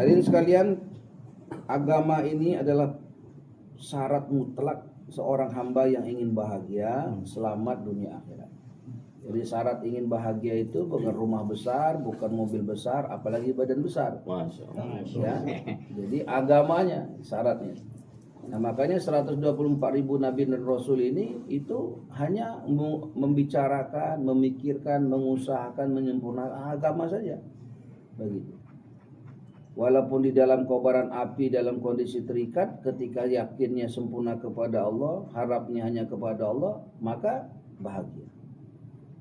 Hadirin sekalian, agama ini adalah syarat mutlak seorang hamba yang ingin bahagia, selamat dunia akhirat. Jadi syarat ingin bahagia itu bukan rumah besar, bukan mobil besar, apalagi badan besar. Masya Allah. Ya. Jadi agamanya syaratnya. Nah, makanya 124.000 nabi dan rasul ini itu hanya membicarakan, memikirkan, mengusahakan menyempurnakan agama saja. Begitu. Walaupun di dalam kobaran api dalam kondisi terikat, ketika yakinnya sempurna kepada Allah, harapnya hanya kepada Allah, maka bahagia.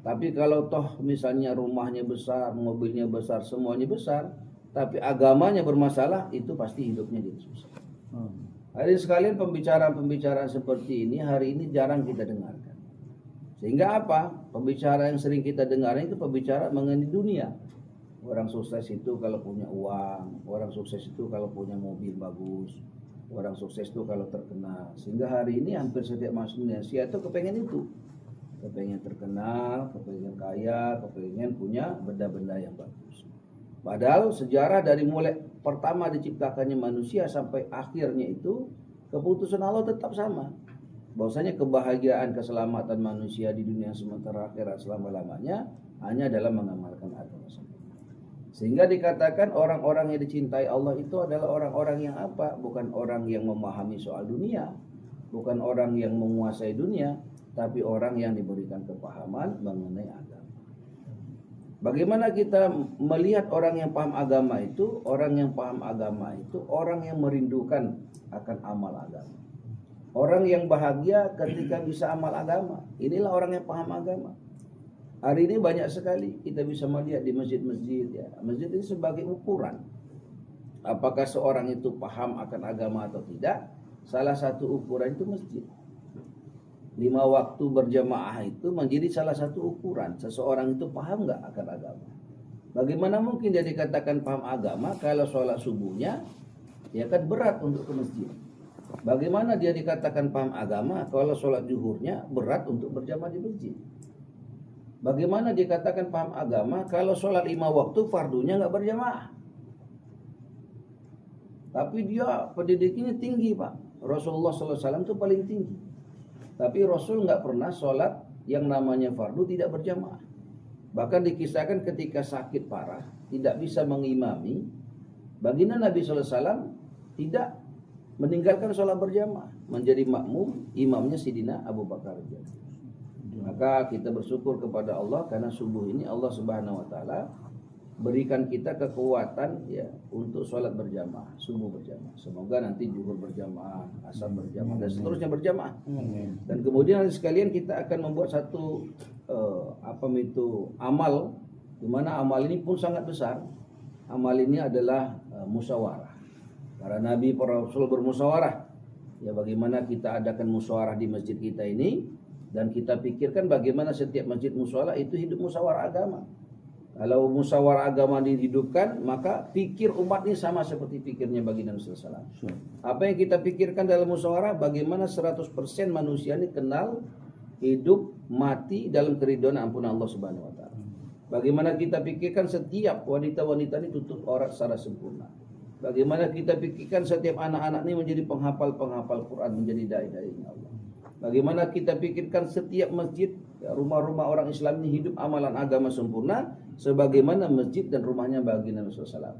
Tapi kalau toh misalnya rumahnya besar, mobilnya besar, semuanya besar, tapi agamanya bermasalah, itu pasti hidupnya jadi susah. Hari sekalian pembicaraan-pembicaraan seperti ini hari ini jarang kita dengarkan. Sehingga apa? Pembicaraan yang sering kita dengar itu pembicaraan mengenai dunia. Orang sukses itu kalau punya uang, orang sukses itu kalau punya mobil bagus, orang sukses itu kalau terkenal. Sehingga hari ini hampir setiap manusia itu kepengen itu. Kepengen terkenal, kepengen kaya, kepengen punya benda-benda yang bagus. Padahal sejarah dari mulai pertama diciptakannya manusia sampai akhirnya itu keputusan Allah tetap sama. Bahwasanya kebahagiaan, keselamatan manusia di dunia sementara akhirat selama-lamanya hanya dalam mengamalkan agama sempurna. Sehingga dikatakan orang-orang yang dicintai Allah itu adalah orang-orang yang apa? Bukan orang yang memahami soal dunia, bukan orang yang menguasai dunia, tapi orang yang diberikan kepahaman mengenai agama. Bagaimana kita melihat orang yang paham agama itu? Orang yang paham agama itu orang yang merindukan akan amal agama. Orang yang bahagia ketika bisa amal agama. Inilah orang yang paham agama. Hari ini banyak sekali kita bisa melihat di masjid-masjid ya. Masjid ini sebagai ukuran apakah seorang itu paham akan agama atau tidak. Salah satu ukuran itu masjid. 5 waktu berjamaah itu menjadi salah satu ukuran seseorang itu paham nggak akan agama. Bagaimana mungkin dia dikatakan paham agama kalau sholat subuhnya ya kan berat untuk ke masjid. Bagaimana dia dikatakan paham agama kalau sholat zuhurnya berat untuk berjamaah di masjid. Bagaimana dikatakan paham agama kalau sholat 5 waktu fardunya nggak berjamaah. Tapi dia pendidikannya tinggi Pak. Rasulullah SAW itu paling tinggi. Tapi Rasul nggak pernah sholat yang namanya fardu tidak berjamaah. Bahkan dikisahkan ketika sakit parah, tidak bisa mengimami, baginda Nabi SAW tidak meninggalkan sholat berjamaah, menjadi makmum, imamnya Sidina Abu Bakar. Maka kita bersyukur kepada Allah karena subuh ini Allah Subhanahu Wa Taala berikan kita kekuatan ya untuk sholat berjamaah, subuh berjamaah. Semoga nanti zuhur berjamaah, asar berjamaah dan seterusnya berjamaah. Dan kemudian sekalian kita akan membuat satu amal, di mana amal ini pun sangat besar. Amal ini adalah musyawarah. Para nabi, para rasul bermusyawarah. Ya bagaimana kita adakan musyawarah di masjid kita ini dan kita pikirkan bagaimana setiap masjid musyawarah itu hidup musyawarah agama. Kalau musyawarah agama dihidupkan, maka pikir umat ini sama seperti pikirnya baginda Nabi sallallahu alaihi wasallam. Apa yang kita pikirkan dalam musyawarah, bagaimana 100% manusia ini kenal, hidup, mati dalam keridhaan ampunan Allah Subhanahu Wa Taala. Bagaimana kita pikirkan setiap wanita-wanita ini tutup aurat secara sempurna. Bagaimana kita pikirkan setiap anak-anak ini menjadi penghafal Quran, menjadi dai-dai Allah. Bagaimana kita pikirkan setiap masjid, rumah-rumah orang Islam ini hidup amalan agama sempurna sebagaimana masjid dan rumahnya baginda Nabi SAW.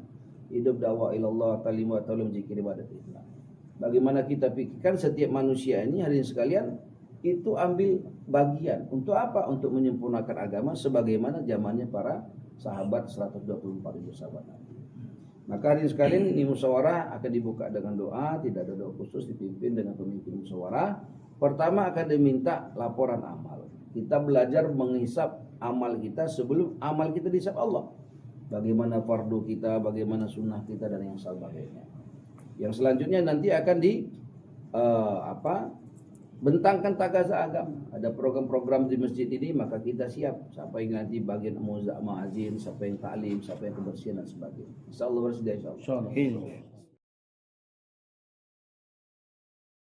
Hidup dakwah ilallah, talim wa ta'lim, zikir, ibadat Islam. Bagaimana kita pikirkan setiap manusia ini hadirin sekalian itu ambil bagian untuk apa? Untuk menyempurnakan agama sebagaimana zamannya para sahabat 124.000 sahabat Nabi. Maka hadirin sekalian ini musyawarah akan dibuka dengan doa, tidak ada doa khusus, dipimpin dengan pemimpin musyawarah. Pertama akan diminta laporan amal. Kita belajar menghisap amal kita sebelum amal kita dihisap Allah. Bagaimana fardu kita, bagaimana sunnah kita dan yang sebagainya. Yang selanjutnya nanti akan bentangkan tagaza agama. Ada program-program di masjid ini maka kita siap. Siapa yang nanti bagian muazzin, siapa yang ta'lim, siapa yang kebersihan dan sebagainya. Insyaallah bersedia insyaallah.